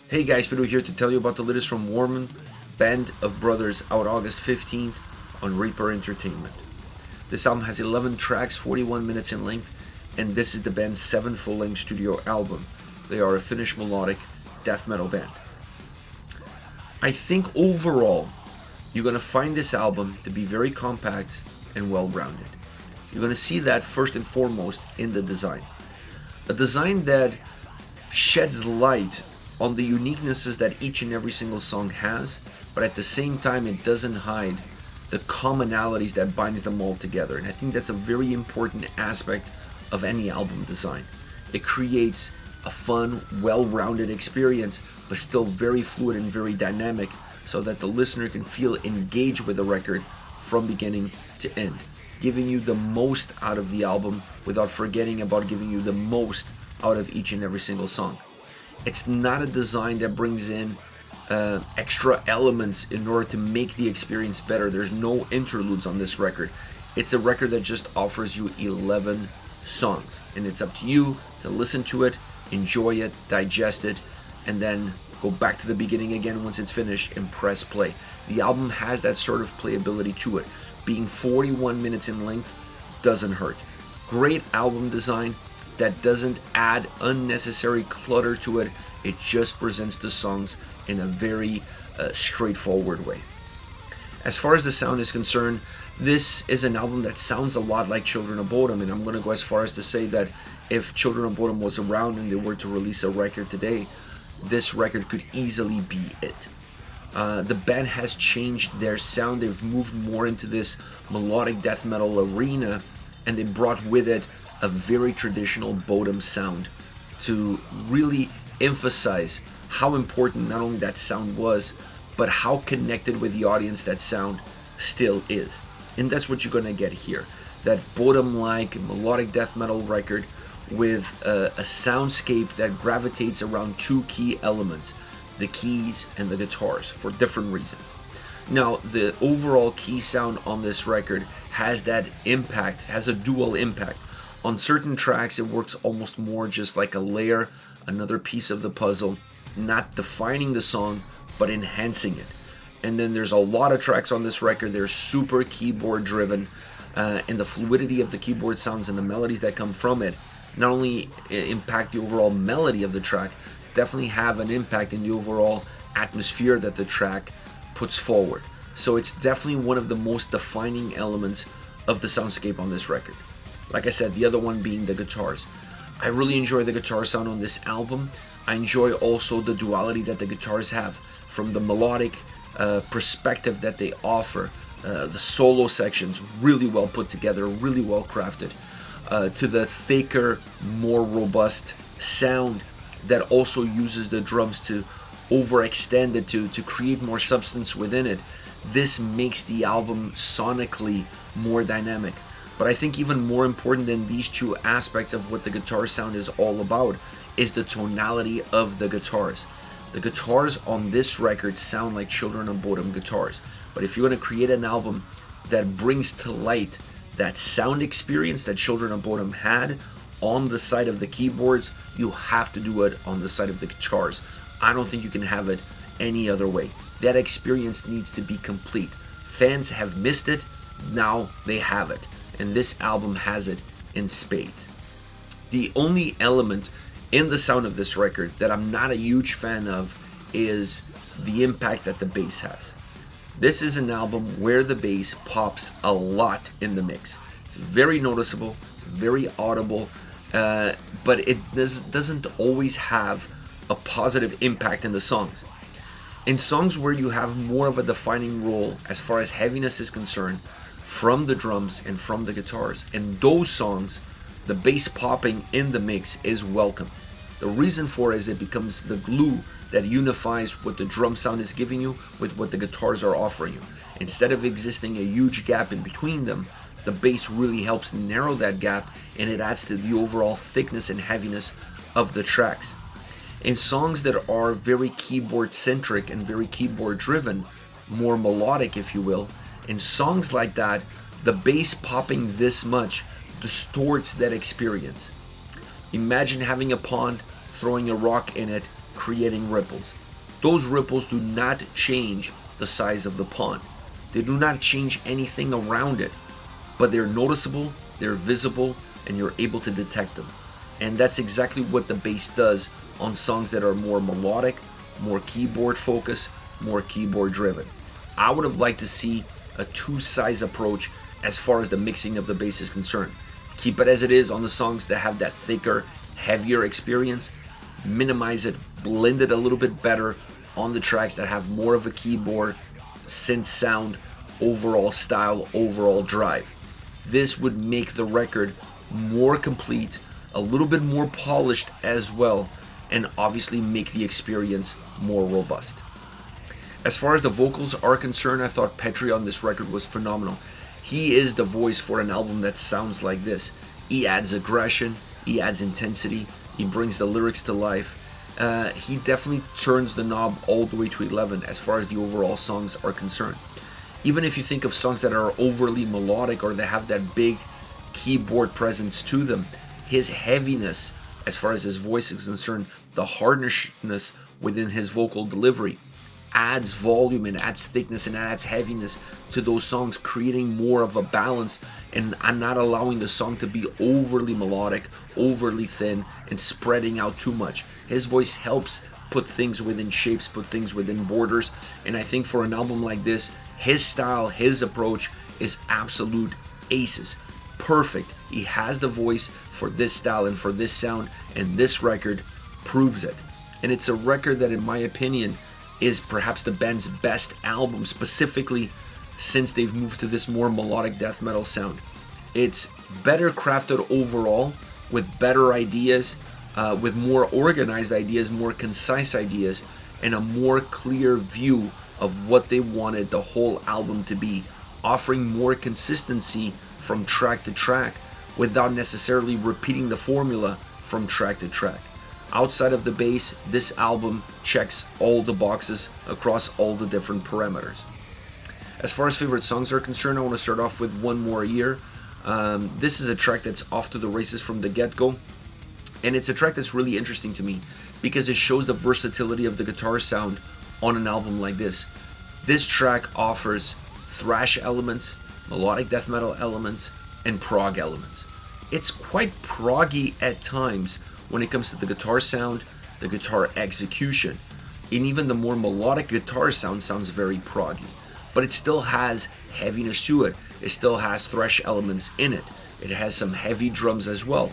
Hey guys, Pedro here to tell you about the latest from Warmen, Band of Brothers, out August 15th on Reaper Entertainment. This album has 11 tracks, 41 minutes in length, and this is the band's 7th full-length studio album. They are a Finnish melodic death metal band. I think overall, you're going to find this album to be very compact and well-rounded. You're going to see that first and foremost in the design. A design that sheds light on the uniquenesses that each and every single song has, but at the same time it doesn't hide the commonalities that binds them all together. And I think that's a very important aspect of any album design. It creates a fun, well-rounded experience, but still very fluid and very dynamic, so that the listener can feel engaged with the record from beginning to end, giving you the most out of the album without forgetting about giving you the most out of each and every single song. It's not a design that brings in extra elements in order to make the experience better. There's no interludes on this record. It's a record that just offers you 11 songs, and it's up to you to listen to it, enjoy it, digest it, and then go back to the beginning again once it's finished and press play. The album has that sort of playability to it. Being 41 minutes in length doesn't hurt. Great album design that doesn't add unnecessary clutter to it. It just presents the songs in a very straightforward way. As far as the sound is concerned, this is an album that sounds a lot like Children of Bodom, and I'm going to go as far as to say that if Children of Bodom was around and they were to release a record today, this record could easily be it. The band has changed their sound. They've moved more into this melodic death metal arena, and they brought with it a very traditional Bodom sound to really emphasize how important not only that sound was, but how connected with the audience that sound still is. And that's what you're going to get here. That Bodom-like melodic death metal record with a soundscape that gravitates around two key elements, the keys and the guitars, for different reasons. Now, the overall key sound on this record has that impact, has a dual impact. On certain tracks, it works almost more just like a layer, another piece of the puzzle, not defining the song, but enhancing it. And then there's a lot of tracks on this record. They're super keyboard driven, and the fluidity of the keyboard sounds and the melodies that come from it not only impact the overall melody of the track, definitely have an impact in the overall atmosphere that the track puts forward. So it's definitely one of the most defining elements of the soundscape on this record. Like I said, the other one being the guitars. I really enjoy the guitar sound on this album. I enjoy also the duality that the guitars have, from the melodic perspective that they offer, the solo sections really well put together, really well crafted, to the thicker, more robust sound that also uses the drums to overextend it, to create more substance within it. This makes the album sonically more dynamic. But I think even more important than these two aspects of what the guitar sound is all about is the tonality of the guitars. The guitars on this record sound like Children of Bodom guitars. But if you're going to create an album that brings to light that sound experience that Children of Bodom had on the side of the keyboards, you have to do it on the side of the guitars. I don't think you can have it any other way. That experience needs to be complete. Fans have missed it, now they have it. And this album has it in spades. The only element in the sound of this record that I'm not a huge fan of is the impact that the bass has. This is an album where the bass pops a lot in the mix. It's very noticeable, it's very audible, but it doesn't always have a positive impact in the songs. In songs where you have more of a defining role as far as heaviness is concerned, from the drums and from the guitars, in those songs, the bass popping in the mix is welcome. The reason for it is it becomes the glue that unifies what the drum sound is giving you with what the guitars are offering you. Instead of existing a huge gap in between them, the bass really helps narrow that gap, and it adds to the overall thickness and heaviness of the tracks. In songs that are very keyboard centric and very keyboard driven, more melodic if you will, in songs like that, the bass popping this much distorts that experience. Imagine having a pond, throwing a rock in it, creating ripples. Those ripples do not change the size of the pond. They do not change anything around it, but they're noticeable, they're visible, and you're able to detect them. And that's exactly what the bass does on songs that are more melodic, more keyboard focused, more keyboard driven. I would have liked to see a two-size approach as far as the mixing of the bass is concerned. Keep it as it is on the songs that have that thicker, heavier experience. Minimize it, blend it a little bit better on the tracks that have more of a keyboard, synth sound, overall style, overall drive. This would make the record more complete, a little bit more polished as well, and obviously make the experience more robust. As far as the vocals are concerned, I thought Petri on this record was phenomenal. He is the voice for an album that sounds like this. He adds aggression, he adds intensity, he brings the lyrics to life. He definitely turns the knob all the way to 11 as far as the overall songs are concerned. Even if you think of songs that are overly melodic or that have that big keyboard presence to them, his heaviness as far as his voice is concerned, the hardness within his vocal delivery, adds volume and adds thickness and adds heaviness to those songs, creating more of a balance and not allowing the song to be overly melodic, overly thin, and spreading out too much. His voice helps put things within shapes, put things within borders, and I think for an album like this, his style, his approach is absolute aces. Perfect. He has the voice for this style and for this sound, and this record proves it. And it's a record that, in my opinion, is perhaps the band's best album, specifically since they've moved to this more melodic death metal sound. It's better crafted overall, with better ideas, with more organized ideas, more concise ideas, and a more clear view of what they wanted the whole album to be, offering more consistency from track to track without necessarily repeating the formula from track to track. Outside of the bass, this album checks all the boxes across all the different parameters. As far as favorite songs are concerned, I want to start off with One More Year. This is a track that's off to the races from the get-go, and it's a track that's really interesting to me because it shows the versatility of the guitar sound on an album like this. This track offers thrash elements, melodic death metal elements, and prog elements. It's quite proggy at times when it comes to the guitar sound, the guitar execution, and even the more melodic guitar sound sounds very proggy. But it still has heaviness to it. It still has thrash elements in it. It has some heavy drums as well,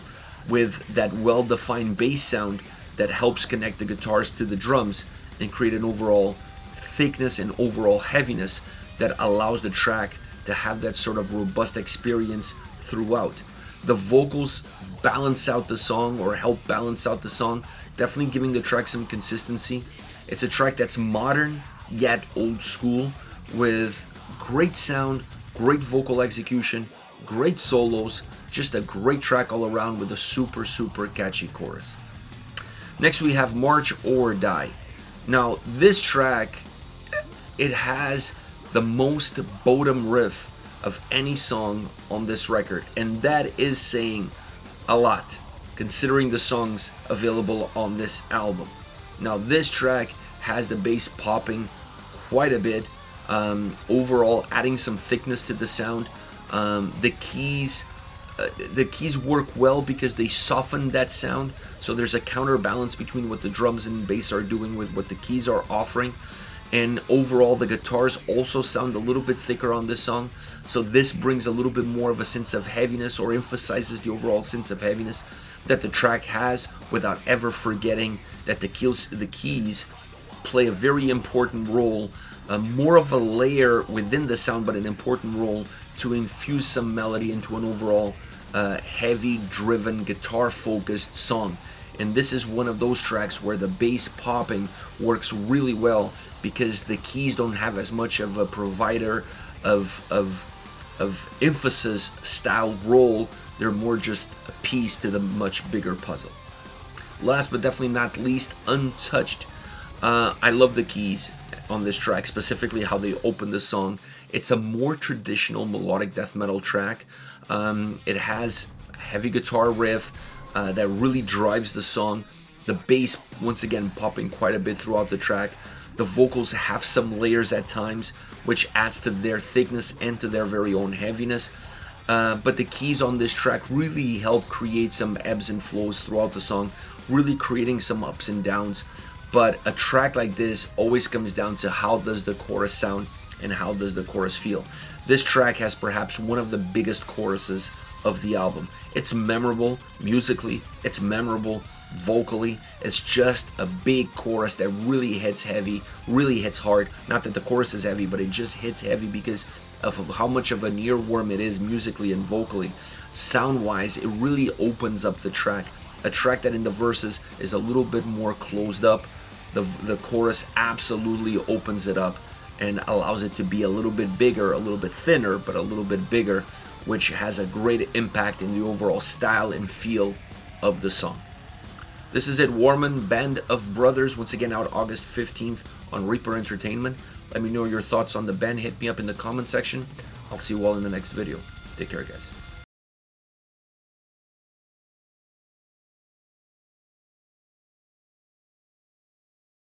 with that well-defined bass sound that helps connect the guitars to the drums and create an overall thickness and overall heaviness that allows the track to have that sort of robust experience throughout. The vocals balance out the song, or help balance out the song, definitely giving the track some consistency. It's a track that's modern yet old school, with great sound, great vocal execution, great solos, just a great track all around with a super catchy chorus. Next we have March or Die. Now this track, it has the most bottom riff of any song on this record, and that is saying a lot considering the songs available on this album. Now this track has the bass popping quite a bit, overall adding some thickness to the sound. The keys work well because they soften that sound, so there's a counterbalance between what the drums and bass are doing with what the keys are offering. And overall, the guitars also sound a little bit thicker on this song, so this brings a little bit more of a sense of heaviness, or emphasizes the overall sense of heaviness that the track has, without ever forgetting that the keys play a very important role, more of a layer within the sound, but an important role to infuse some melody into an overall heavy driven guitar focused song. And this is one of those tracks where the bass popping works really well because the keys don't have as much of a provider of emphasis style role. They're more just a piece to the much bigger puzzle. Last but definitely not least, Untouched. I love the keys on this track, specifically how they open the song. It's a more traditional melodic death metal track. It has a heavy guitar riff that really drives the song. The bass, once again, popping quite a bit throughout the track. The vocals have some layers at times, which adds to their thickness and to their very own heaviness. But the keys on this track really help create some ebbs and flows throughout the song, really creating some ups and downs. But a track like this always comes down to how does the chorus sound and how does the chorus feel. This track has perhaps one of the biggest choruses of the album. It's memorable musically, it's memorable vocally. It's just a big chorus that really hits heavy, really hits hard. Not that the chorus is heavy, but it just hits heavy because of how much of an earworm it is musically and vocally. Sound-wise, it really opens up the track. A track that in the verses is a little bit more closed up. The chorus absolutely opens it up and allows it to be a little bit bigger, a little bit thinner, but a little bit bigger, which has a great impact in the overall style and feel of the song. This is it, Warmen, Band of Brothers, once again out August 15th on Reaper Entertainment. Let me know your thoughts on the band. Hit me up in the comment section. I'll see you all in the next video. Take care, guys.